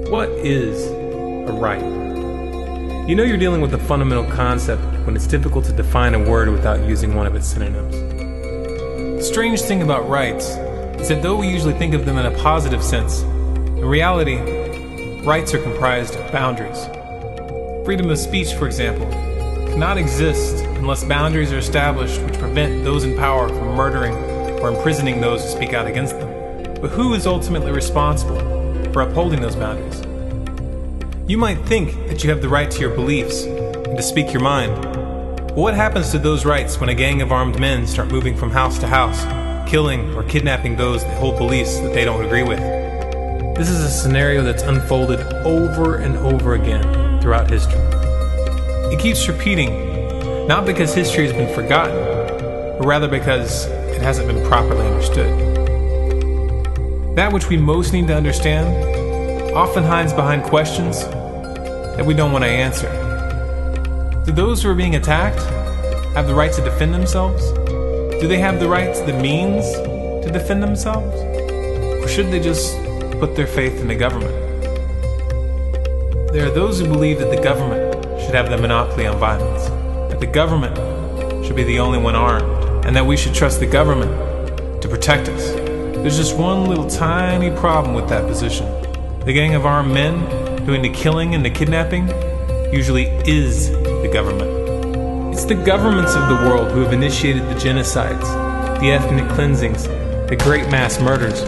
What is a right? You know you're dealing with a fundamental concept when it's difficult to define a word without using one of its synonyms. The strange thing about rights is that though we usually think of them in a positive sense, in reality, rights are comprised of boundaries. Freedom of speech, for example, cannot exist unless boundaries are established which prevent those in power from murdering or imprisoning those who speak out against them. But who is ultimately responsible for upholding those boundaries? You might think that you have the right to your beliefs and to speak your mind. But what happens to those rights when a gang of armed men start moving from house to house, killing or kidnapping those that hold beliefs that they don't agree with? This is a scenario that's unfolded over and over again throughout history. It keeps repeating, not because history has been forgotten, but rather because it hasn't been properly understood. That which we most need to understand often hides behind questions that we don't want to answer. Do those who are being attacked have the right to defend themselves? Do they have the right to the means to defend themselves? Or should they just put their faith in the government? There are those who believe that the government should have the monopoly on violence, that the government should be the only one armed, and that we should trust the government to protect us. There's just one little tiny problem with that position. The gang of armed men doing the killing and the kidnapping usually is the government. It's the governments of the world who have initiated the genocides, the ethnic cleansings, the great mass murders.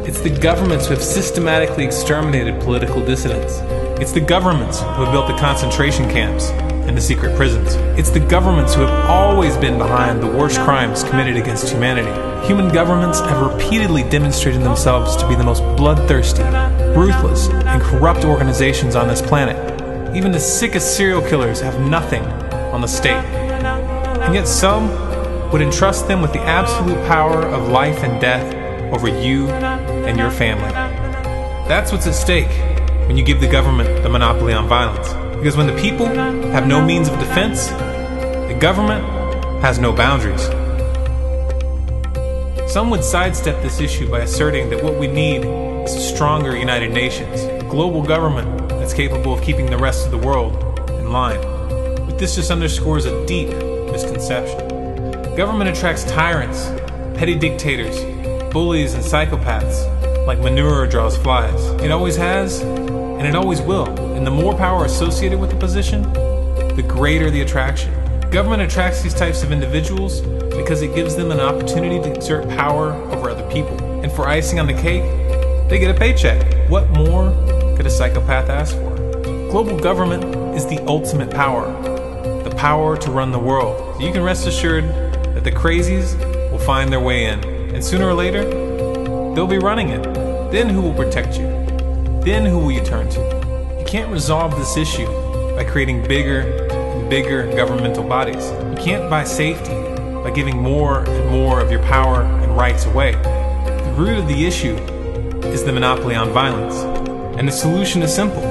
It's the governments who have systematically exterminated political dissidents. It's the governments who have built the concentration camps and the secret prisons. It's the governments who have always been behind the worst crimes committed against humanity. Human governments have repeatedly demonstrated themselves to be the most bloodthirsty, ruthless, and corrupt organizations on this planet. Even the sickest serial killers have nothing on the state. And yet some would entrust them with the absolute power of life and death over you and your family. That's what's at stake when you give the government the monopoly on violence. Because when the people have no means of defense, the government has no boundaries. Some would sidestep this issue by asserting that what we need is a stronger United Nations, a global government that's capable of keeping the rest of the world in line. But this just underscores a deep misconception. Government attracts tyrants, petty dictators, bullies, and psychopaths like manure draws flies. It always has, and it always will. And the more power associated with the position, the greater the attraction. Government attracts these types of individuals because it gives them an opportunity to exert power over other people. And for icing on the cake, they get a paycheck. What more could a psychopath ask for? Global government is the ultimate power, the power to run the world. So you can rest assured that the crazies will find their way in, and sooner or later, they'll be running it. Then who will protect you? Then who will you turn to? You can't resolve this issue by creating bigger and bigger governmental bodies. You can't buy safety by giving more and more of your power and rights away. The root of the issue is the monopoly on violence. And the solution is simple.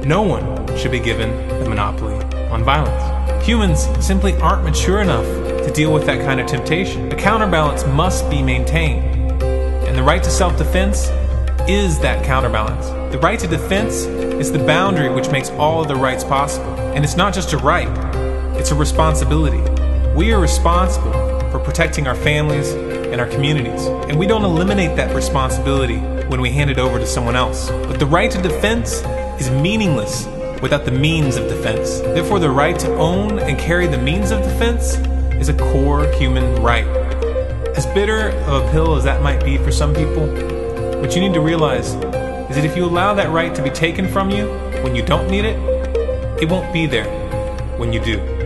No one should be given the monopoly on violence. Humans simply aren't mature enough to deal with that kind of temptation. A counterbalance must be maintained. And the right to self-defense is that counterbalance. The right to defense is the boundary which makes all other rights possible. And it's not just a right, it's a responsibility. We are responsible for protecting our families and our communities. And we don't eliminate that responsibility when we hand it over to someone else. But the right to defense is meaningless without the means of defense. Therefore, the right to own and carry the means of defense is a core human right. As bitter of a pill as that might be for some people, what you need to realize is that if you allow that right to be taken from you when you don't need it, it won't be there when you do.